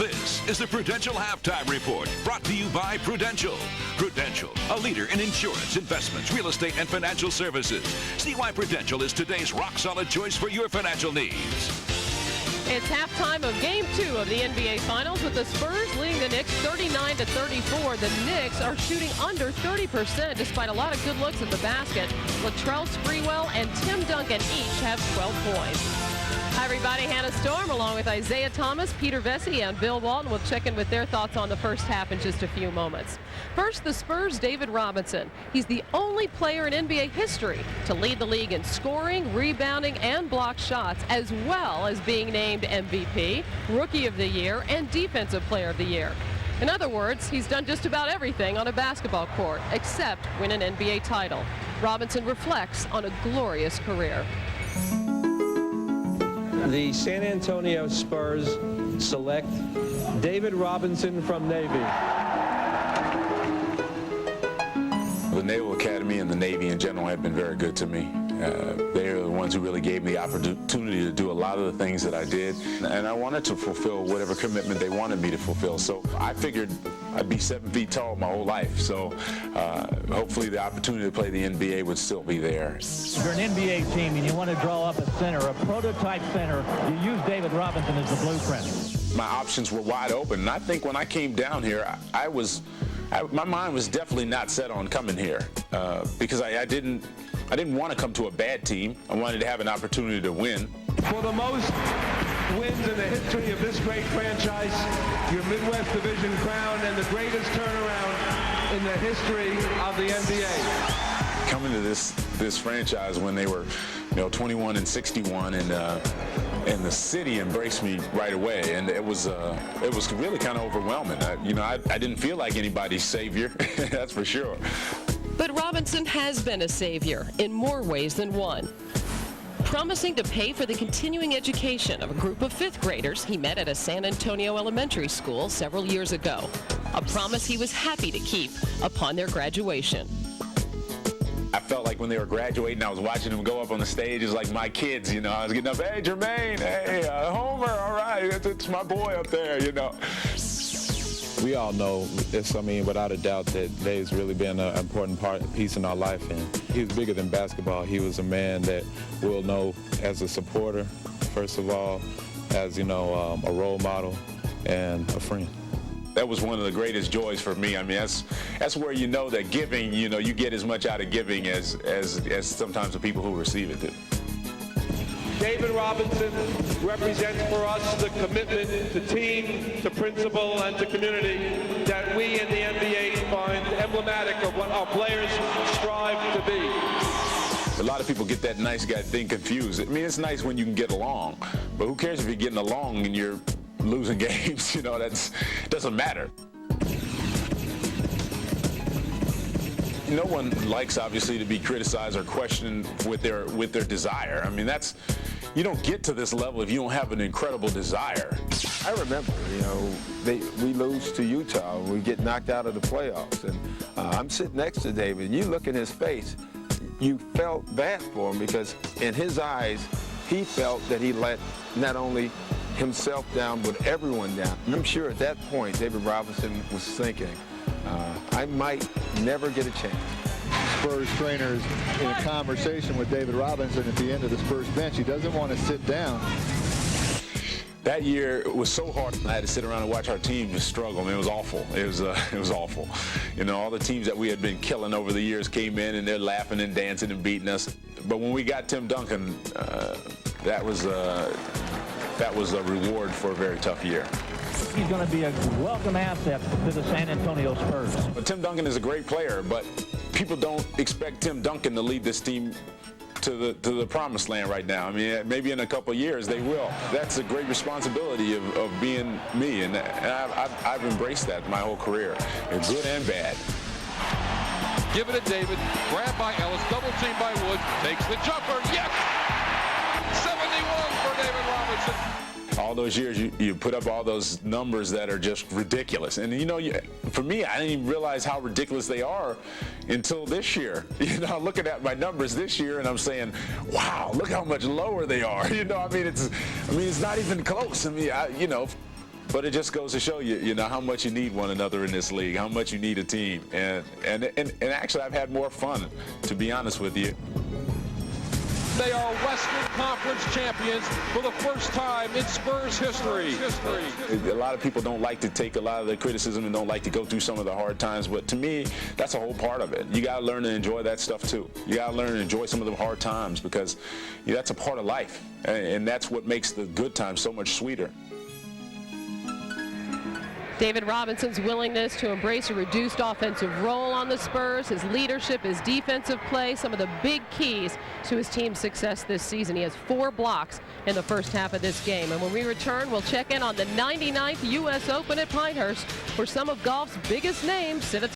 This is the Prudential Halftime Report, brought to you by Prudential. Prudential, a leader in insurance, investments, real estate, and financial services. See why Prudential is today's rock-solid choice for your financial needs. It's halftime of Game 2 of the NBA Finals with the Spurs leading the Knicks 39-34. The Knicks are shooting under 30% despite a lot of good looks at the basket. Latrell Sprewell and Tim Duncan each have 12 points. Hi, everybody. Hannah Storm along with Isaiah Thomas, Peter Vesey, and Bill Walton will check in with their thoughts on the first half in just a few moments. First, the Spurs' David Robinson. He's the only player in NBA history to lead the league in scoring, rebounding, and block shots, as well as being named MVP, Rookie of the Year, and Defensive Player of the Year. In other words, he's done just about everything on a basketball court, except win an NBA title. Robinson reflects on a glorious career. The San Antonio Spurs select David Robinson from Navy. The Naval Academy and the Navy in general have been very good to me. They're the ones who really gave me the opportunity to do a lot of the things that I did, and I wanted to fulfill whatever commitment they wanted me to fulfill. So I figured I'd be 7 feet tall my whole life, so hopefully the opportunity to play the NBA would still be there. If you're an NBA team and you want to draw up a center, a prototype center, you use David Robinson as the blueprint. My options were wide open, and I think when I came down here, my mind was definitely not set on coming here because I didn't want to come to a bad team. I wanted to have an opportunity to win. For the most wins in the history of this great franchise, your Midwest Division crown, and the greatest turnaround in the history of the NBA. Coming to this franchise when they were, 21-61, and the city embraced me right away, and it was really kind of overwhelming. I didn't feel like anybody's savior, that's for sure. But Robinson has been a savior in more ways than one. Promising to pay for the continuing education of a group of fifth graders he met at a San Antonio elementary school several years ago. A promise he was happy to keep upon their graduation. I felt like when they were graduating, I was watching them go up on the stage as like my kids, I was getting up, hey, Jermaine, hey, Homer, all right, it's my boy up there, We all know this, without a doubt, that Dave's really been an important piece in our life, and he's bigger than basketball. He was a man that we'll know as a supporter, first of all, as, a role model and a friend. That was one of the greatest joys for me. That's where you know that giving, you get as much out of giving as sometimes the people who receive it do. David Robinson represents for us the commitment to team, to principle, and to community that we in the NBA find emblematic of what our players strive to be. A lot of people get that nice guy thing confused. It's nice when you can get along, but who cares if you're getting along and you're losing games? That doesn't matter. No one likes, obviously, to be criticized or questioned with their desire. You don't get to this level if you don't have an incredible desire. I remember, we lose to Utah. We get knocked out of the playoffs. And I'm sitting next to David, and you look in his face, you felt bad for him because in his eyes, he felt that he let not only himself down, but everyone down. I'm sure at that point, David Robinson was thinking, I might never get a chance. Spurs trainers in a conversation with David Robinson at the end of the Spurs bench. He doesn't want to sit down. That year it was so hard. I had to sit around and watch our team just struggle. It was awful. It was awful. All the teams that we had been killing over the years came in and they're laughing and dancing and beating us. But when we got Tim Duncan, that was a reward for a very tough year. He's going to be a welcome asset to the San Antonio Spurs. But Tim Duncan is a great player, but people don't expect Tim Duncan to lead this team to the promised land right now. Maybe in a couple of years they will. That's a great responsibility of being me, and I've embraced that my whole career, good and bad. Give it to David, grabbed by Ellis, double teamed by Woods, takes the jumper, yes! 71 for David Robinson. All those years, you put up all those numbers that are just ridiculous. And, for me, I didn't even realize how ridiculous they are until this year. Looking at my numbers this year, and I'm saying, wow, look how much lower they are. It's not even close. But it just goes to show you, you know, how much you need one another in this league, how much you need a team. And actually, I've had more fun, to be honest with you. They are Western Conference champions for the first time in Spurs history. A lot of people don't like to take a lot of the criticism and don't like to go through some of the hard times, but to me, that's a whole part of it. You got to learn to enjoy that stuff too. You got to learn to enjoy some of the hard times because that's a part of life, and that's what makes the good times so much sweeter. David Robinson's willingness to embrace a reduced offensive role on the Spurs, his leadership, his defensive play, some of the big keys to his team's success this season. He has 4 blocks in the first half of this game. And when we return, we'll check in on the 99th U.S. Open at Pinehurst, where some of golf's biggest names sit at